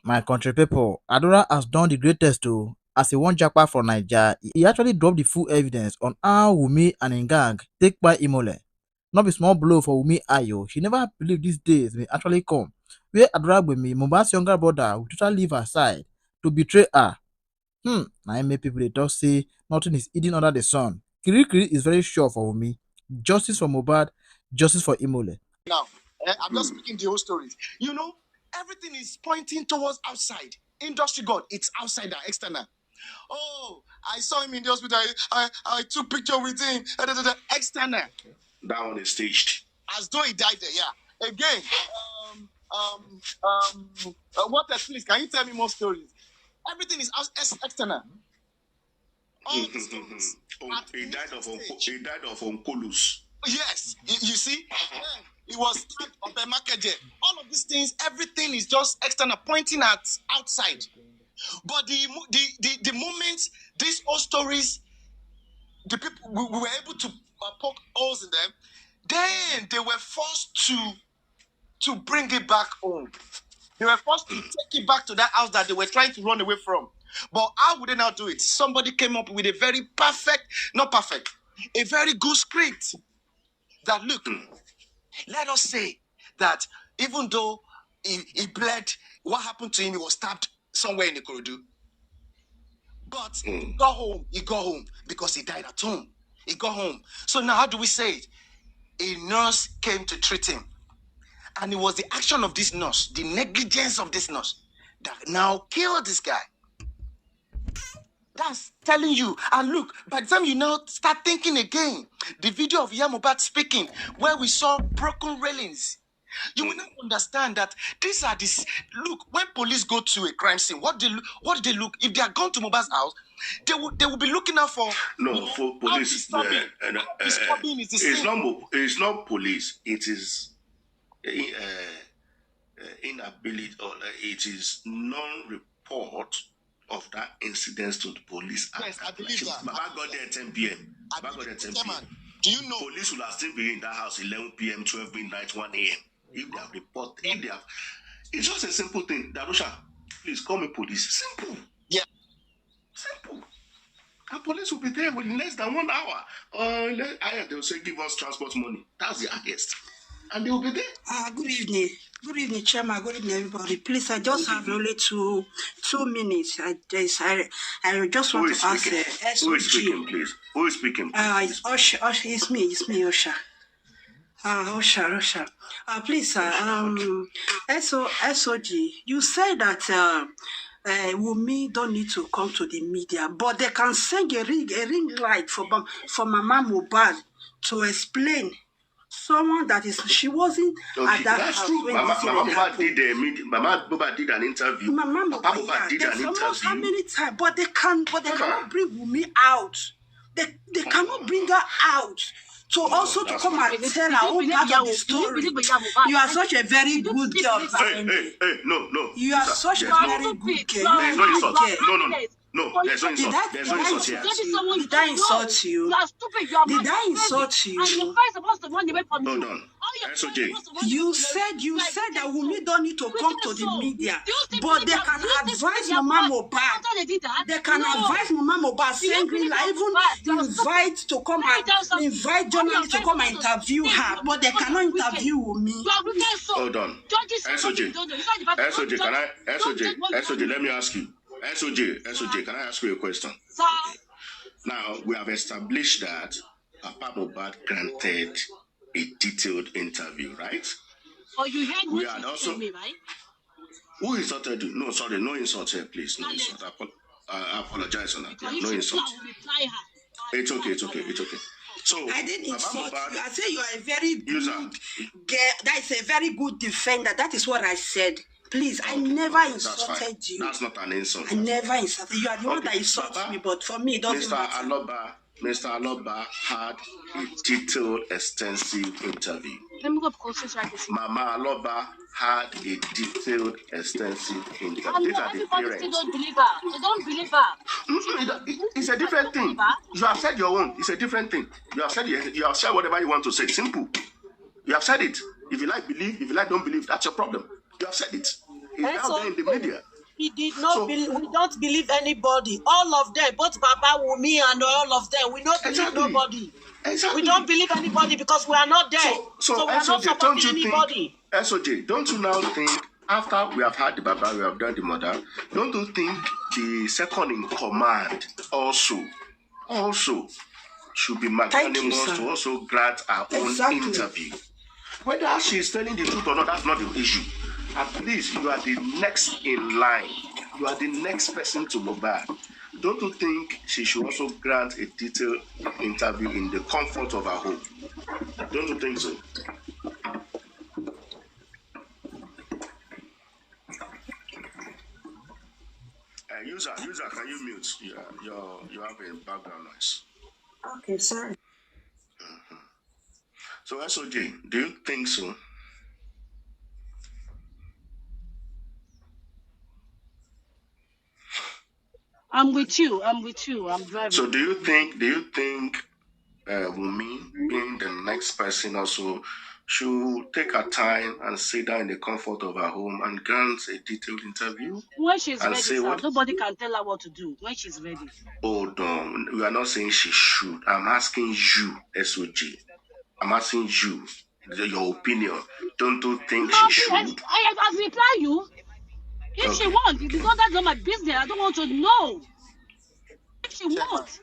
My country people, Adura has done the greatest too. As he won Jakpa from Naija, he actually dropped the full evidence on how Wumi and im gang take Kpai Imole. Not be small blow for Wumi Ayo. She never believed these days may actually come, where Adura Gbemi, Mohbad's younger brother, will totally leave her side to betray her. Na im make people dey talk say nothing is hidden under the sun. Kirikiri is very sure for Wumi. Justice for Mohbad, justice for Imole. Now, I'm just speaking the whole story. You know, everything is pointing towards outside. Industry God, it's outside and external. Oh, I saw him in the hospital. I took picture with him. External. That one is staged. As though he died there, yeah. Again, what else, please? Can you tell me more stories? Everything is external. All the stories. He died of oncolus. Yes, you see, it was of a market. All of these things, everything is just external, pointing at outside. But the moment these old stories, the people we were able to poke holes in them, then they were forced to bring it back home. They were forced to take it back to that house that they were trying to run away from. But how would they now do it? Somebody came up with a very a very good script. That look, let us say that even though he bled, what happened to him? He was stabbed somewhere in the corridor. But he got home because he died at home. He got home. So now how do we say it? A nurse came to treat him. And it was the action of this nurse, the negligence of this nurse, that now killed this guy. That's telling you. And look, by the time you now start thinking again, the video of Mohbad speaking, where we saw broken railings, you will not understand that these are this. Look, when police go to a crime scene, what do they look? If they are gone to Mohbad's house, they will be looking out for. No, for police. Disturbing is the same. It's not police. It is inability, or it is non-report of that incident to the police. Yes, I believe that. Baba got there at 10 p.m. Do you know? Police will have still been in that house 11 p.m., 12 midnight, 1 a.m. If they have reported, it's just a simple thing. Darusha, please call me police. Simple. Yeah. Simple. And police will be there within less than 1 hour. They will say, give us transport money. That's the highest. And they will be there. Good evening. Good evening, Chairman. Good evening, everybody. Please, I just have only two minutes. I just want to ask SOG. Who is speaking, please? Who is speaking, please? It's me, Osha. Osha. Please, sir. SOG, you said that Wumi don't need to come to the media, but they can send a ring light for Mama Mohbad to explain. Someone that is, she wasn't at that that's house. True. Mama Mohbad did an interview. Mama Mohbad did an interview. How many times? But they cannot bring Wumi out. They cannot bring her out. So also to come and tell her own part of the story. You are such a very good girl. No. You are such a very good girl. No, there's no insult. There's no insult here. Did I insult you? Did I insult you? Hold on. SOJ. You said that Wumi don't need to come to the media, but they can advise Mama Mohbad. They can advise Mama Mohbad, send green light, even invite journalists to come and interview her, but they cannot interview Wumi. Hold on. SOJ, let me ask you. SOJ, can I ask you a question? Now, we have established that Papa Mohbad granted a detailed interview, right? You heard me also me, right? Who insulted you? No, sorry, no insult here, please. No insult. I apologize on that. No insult. It's okay. So I didn't insult you. I said you are a very good girl. That is a very good defender. That is what I said. Please, I never insulted you. That's not an insult. I never insulted you. You are the one that insulted me, but for me, it doesn't matter. Mr. Aloba had a detailed, extensive interview. Mama Aloba had a detailed, extensive interview. These are the parents. They don't believe her. They don't believe her. It's a different thing. You have said your own. It's a different thing. You have said whatever you want to say. Simple. You have said it. If you like, believe. If you like, don't believe. That's your problem. You have said it. It's out there in the media. We did not we don't believe anybody. All of them, both Baba, Wumi, and all of them, we don't believe nobody. Exactly. We don't believe anybody because we are not there. So we are not supporting anybody. SOJ, don't you now think, after we have had the Baba, we have done the mother, don't you think the second in command also should be magnanimous to also grant our own interview? Whether she's telling the truth or not, that's not the issue. At least you are the next in line. You are the next person to Mohbad. Don't you think she should also grant a detailed interview in the comfort of her home? Don't you think so? User, can you mute? You have a background noise. Okay, sorry. So SOJ, do you think so? I'm with you. I'm driving. So do you think Wumi, being the next person, also should take her time and sit down in the comfort of her home and grant a detailed interview? When she's ready, sir, nobody can tell her what to do. When she's ready. Hold on. We are not saying she should. I'm asking you, SOJ. I'm asking you, your opinion. Don't you think she should? I reply you. If she wants, because that's not my business. I don't want to know. If she wants,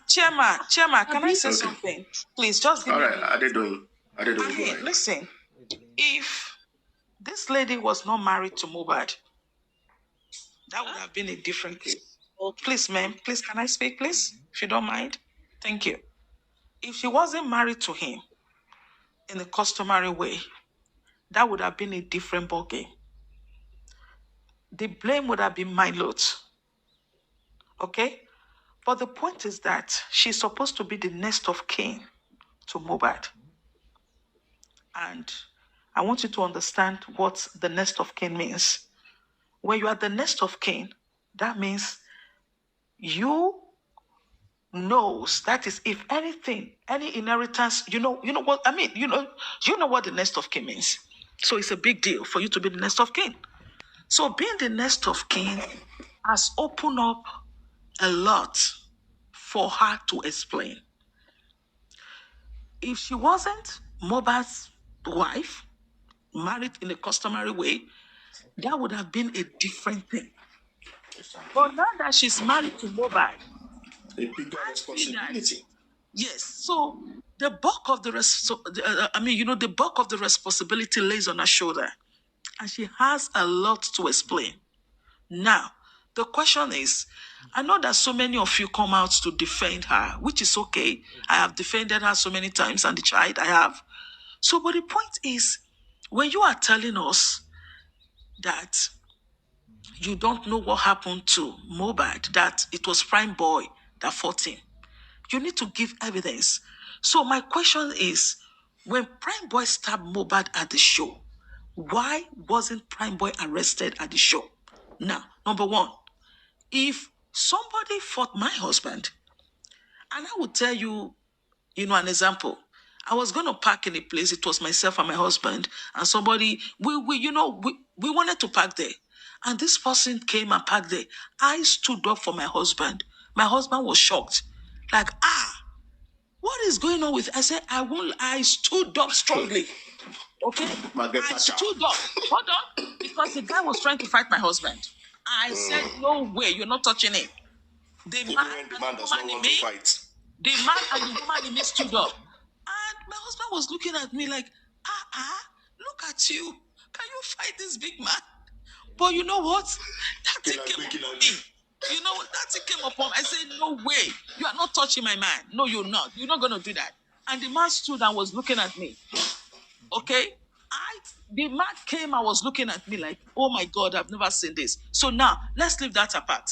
Chairman, can I say something? Please, just give me. All right, are they doing? Listen, if this lady was not married to Mohbad, that would have been a different case. Oh, please, ma'am, please, can I speak, please? If you don't mind. Thank you. If she wasn't married to him in the customary way, that would have been a different ballgame. The blame would have been my lot. Okay? But the point is that she's supposed to be the next of kin to Mohbad. And I want you to understand what the next of kin means. When you are the next of kin, that means you knows, that is, if anything, any inheritance, you know what I mean, you know what the next of kin means. So it's a big deal for you to be the next of kin. So being the next of kin has opened up a lot for her to explain. If she wasn't Mohbad's wife, married in a customary way, that would have been a different thing. But now that she's married to Mohbad, a bigger responsibility. Yes. So the bulk of the the bulk of the responsibility lays on her shoulder, and she has a lot to explain. Now, the question is, I know that so many of you come out to defend her, which is okay. I have defended her so many times, and the child I have. So, but the point is, when you are telling us that you don't know what happened to Mohbad, that it was Prime Boy that fought him, you need to give evidence. So my question is, when Prime Boy stabbed Mohbad at the show, why wasn't Prime Boy arrested at the show? Now, number one, if somebody fought my husband, and I would tell you, an example. I was going to park in a place. It was myself and my husband, and somebody, we wanted to park there. And this person came and parked there. I stood up for my husband. My husband was shocked. Like, what is going on with? I said, I stood up strongly. Okay? I stood up. Hold on. Because the guy was trying to fight my husband. I said, no way, you're not touching him. The man does not want to fight. The man and the woman in me stood up. And my husband was looking at me like, look at you. Can you fight this big man? But you know what? That thing came upon me. You know what? That thing came upon me. I said, no way. You are not touching my man. No, you're not. You're not going to do that. And the man stood and was looking at me. Okay? The man came and was looking at me like, oh my God, I've never seen this. So now, let's leave that apart.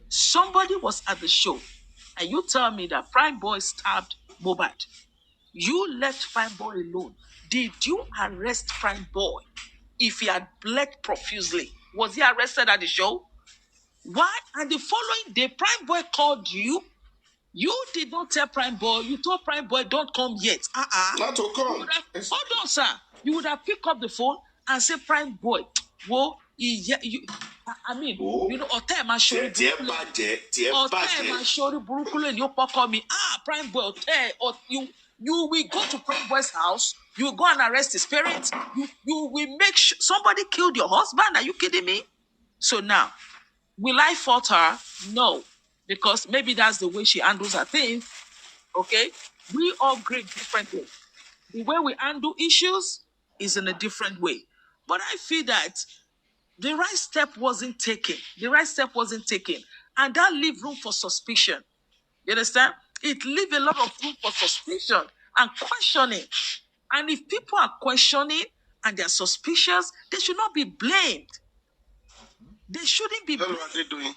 Somebody was at the show, and you tell me that Prime Boy stabbed Mohbad. You left Prime Boy alone. Did you arrest Prime Boy? If he had bled profusely, was he arrested at the show? Why? And the following day, Prime Boy called you. You did not tell Prime Boy. You told Prime Boy, don't come yet. Not to come. Hold on, sir. You would have picked up the phone and say, Prime Boy, whoa, I mean, you know, Ote ma shori burúkú ni ó pọ́kọ́ mi. Prime Boy, Ote, or you will go to Prime Boy's house, you will go and arrest his parents, you will make sure somebody killed your husband. Are you kidding me? So now, will I fault her? No, because maybe that's the way she handles her things. Okay, we all grieve differently. The way we handle issues is in a different way. But I feel that the right step wasn't taken. The right step wasn't taken. And that leave room for suspicion. You understand? It leave a lot of room for suspicion and questioning. And if people are questioning and they're suspicious, they should not be blamed. They shouldn't be blamed. What are they doing?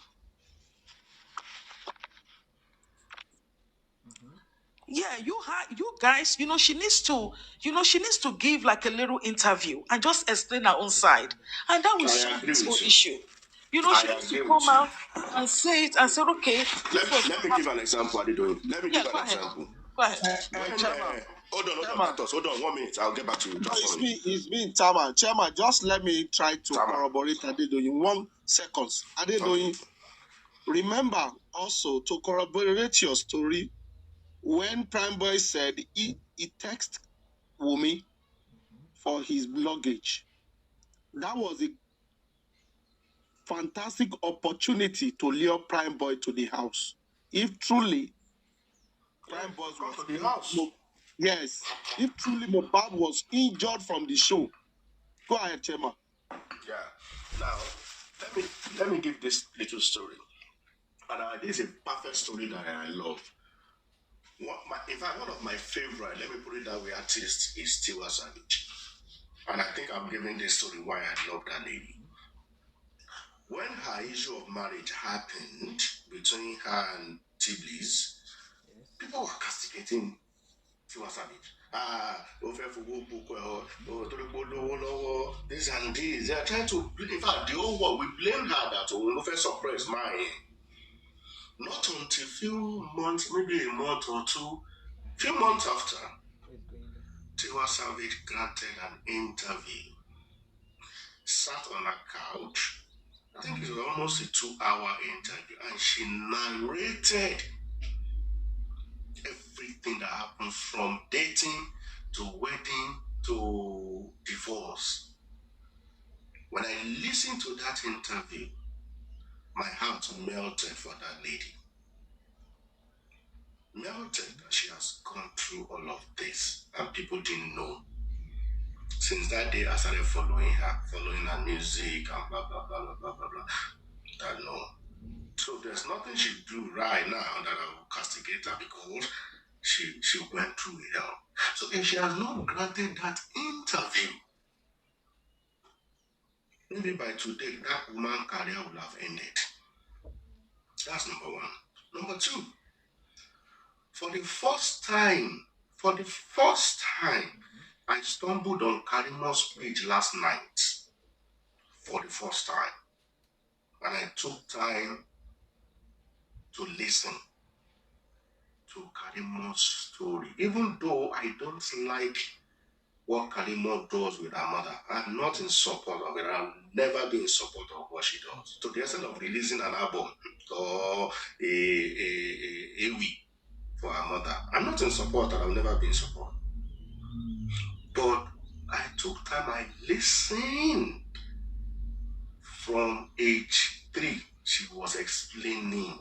Yeah, you guys, she needs to give like a little interview and just explain her own side. And that will solve this whole issue. She needs to come out and say it and say, okay. Let me give an example. What are they doing? Let me give an example. Go ahead. Hold on, 1 minute. I'll get back to you. It's me, Chairman. Chairman, just let me try to corroborate Adedoyin. 1 second. Adedoyin, remember also to corroborate your story. When Prime Boy said he texted Wumi for his luggage, that was a fantastic opportunity to lure Prime Boy to the house. If truly Prime Boy was to the house. Yes, if truly Mohbad was injured from the show. Go ahead, Chairman. Yeah. Now, let me give this little story. And this is a perfect story that I love. In fact, one of my favorite, let me put it that way, artists is Tiwa Savage. And I think I'm giving this story why I love that lady. When her issue of marriage happened between her and Tiblis, people were castigating Tiwa Savage. This and this. They are trying to, in fact, the whole world, we blamed her that we suppress mine. Not until few months, maybe a month or two, few months after, Tiwa Savage granted an interview, sat on a couch. I think it was almost a 2-hour interview, and she narrated everything that happened from dating to wedding to divorce. When I listened to that interview, my heart melted for that lady. Melted that she has gone through all of this and people didn't know. Since that day, I started following her music and blah, blah, blah, blah, blah, blah, blah. I know. So there's nothing she do right now that I will castigate her because she went through hell. So if she has not granted that interview, maybe by today, that woman's career will have ended. That's number one. Number two, for the first time, I stumbled on Karimo's page last night. For the first time. And I took time to listen to Karimo's story. Even though I don't like what Karimo does with her mother, I'm not in support of it. I'll never be in support of what she does. To the extent of releasing an album or a week for her mother, I'm not in support and I'll never be in support. But I took time, I listened. From age 3, she was explaining.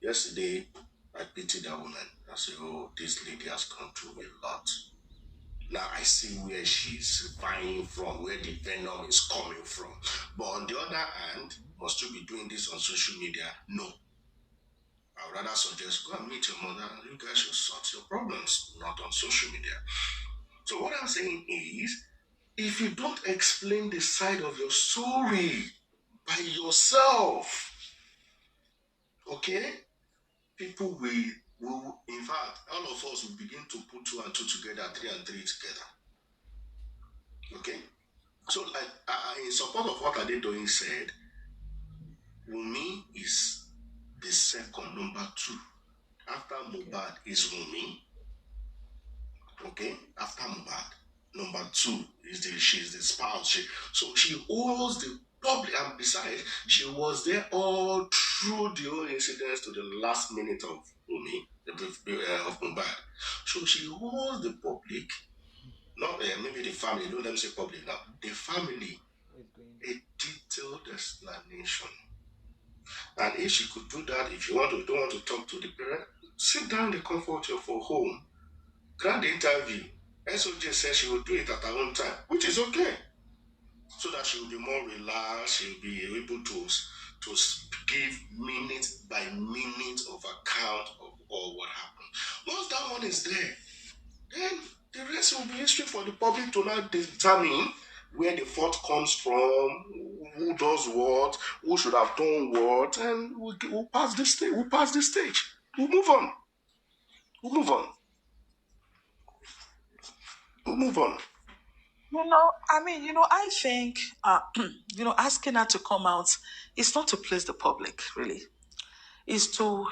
Yesterday, I pitied that woman. I said, oh, this lady has gone through a lot. Now I see where she's vying from, where the venom is coming from. But on the other hand, must you be doing this on social media? No. I would rather suggest go and meet your mother and you guys should sort your problems, not on social media. So what I'm saying is, if you don't explain the side of your story by yourself, okay, people will, in fact, all of us will begin to put 2 and 2 together, 3 and 3 together. Okay? So, like, in support of what Adedoyin said, Wumi is the second, number 2. After Mohbad is Wumi. Okay, after Mohbad. Number two is she's the spouse. So she holds the public, and besides, she was there all through the whole incidents to the last minute of of Mohbad. So she holds the public, not maybe the family. Don't let me say public now. The family, a detailed explanation. And if she could do that, if you don't want to talk to the parent, sit down in the comfort of your home, grant the interview. SOJ says she will do it at her own time, which is okay. So that she will be more relaxed, she will be able to give minute by minute of account of all what happened. Once that one is there, then the rest will be history for the public to now determine where the fault comes from, who does what, who should have done what, and we'll pass this stage. We'll pass this stage. We'll move on. We'll move on. We'll move on. I think, asking her to come out is not to please the public, really. Is to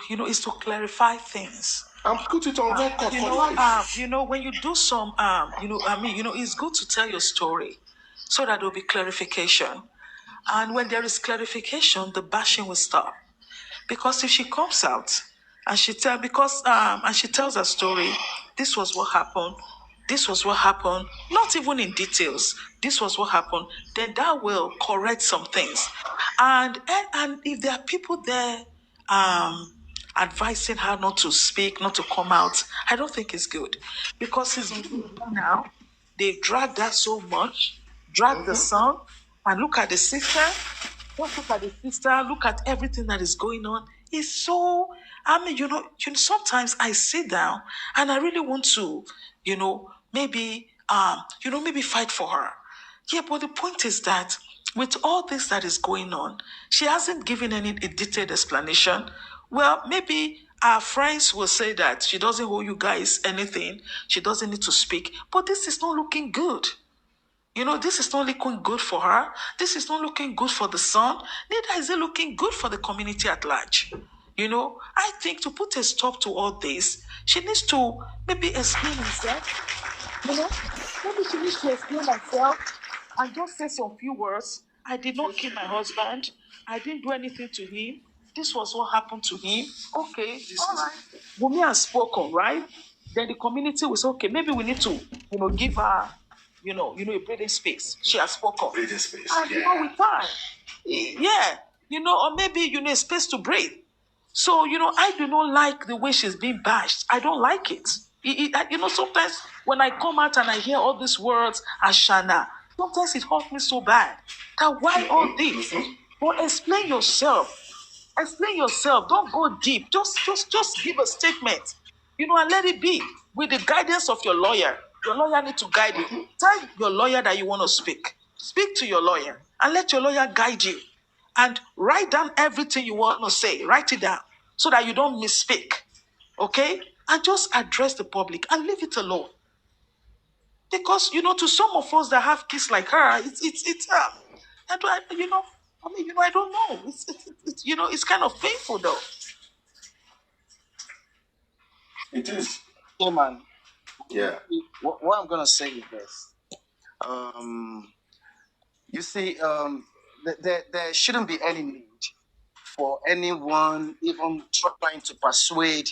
clarify things. And put it on record for life. When you do some, it's good to tell your story so that there'll be clarification. And when there is clarification, the bashing will stop. Because if she comes out and she tells her story, this was what happened, not even in details, this was what happened, then that will correct some things. And if there are people there advising her not to speak, not to come out, I don't think it's good. Because it's now, they've dragged her so much, dragged the son, and look at the sister. Just look at the sister, look at everything that is going on. It's so, sometimes I sit down and I really want to, maybe fight for her. Yeah, but the point is that with all this that is going on, she hasn't given any detailed explanation. Well, maybe our friends will say that she doesn't owe you guys anything. She doesn't need to speak. But this is not looking good. This is not looking good for her. This is not looking good for the son. Neither is it looking good for the community at large. I think to put a stop to all this, she needs to maybe explain herself. Maybe she needs to explain herself and just say some few words. I did not kill my husband. I didn't do anything to him. This was what happened to him. Okay, all right. Wunmi has spoken, right? Then the community will say, okay, maybe we need to, give her, a breathing space. She has spoken. Breathing space, and, yeah. with time. Yeah, or maybe, a space to breathe. So, I do not like the way she's being bashed. I don't like it. Sometimes when I come out and I hear all these words, Ashana, sometimes it hurts me so bad. That why all this? But explain yourself. Explain yourself. Don't go deep. Just give a statement. And let it be with the guidance of your lawyer. Your lawyer needs to guide you. Tell your lawyer that you want to speak. Speak to your lawyer and let your lawyer guide you. And write down everything you want to say. Write it down so that you don't misspeak. Okay? And just address the public and leave it alone. Because, to some of us that have kids like her, I don't know. It's kind of painful though. It is. Yeah, man. Yeah. What I'm gonna say is this. You see, there shouldn't be any need for anyone even trying to persuade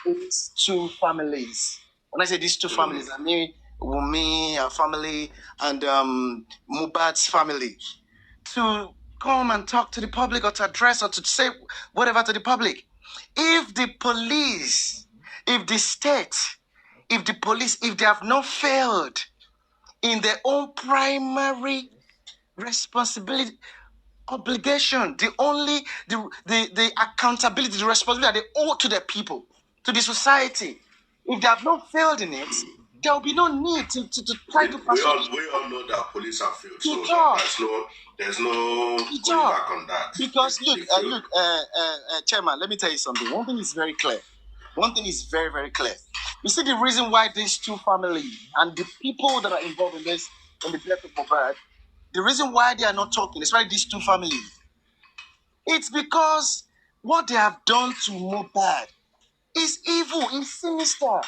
these two families. When I say these two families, I mean Wunmi, her family, and Mohbad's family, to come and talk to the public or to address or to say whatever to the public. If the police, if the state, if the police, if they have not failed in their own primary responsibility, obligation, the accountability, the responsibility that they owe to the people, to the society, if they have not failed in it, there will be no need to try to persuade. We all know that police have failed, so there's no going back on that. Because look, Chairman, let me tell you something. One thing is very clear. One thing is very, very clear. You see the reason why these two families and the people that are involved in this, in the death of Mohbad, the reason why they are not talking, especially these two families, it's because what they have done to Mohbad is evil, it's sinister.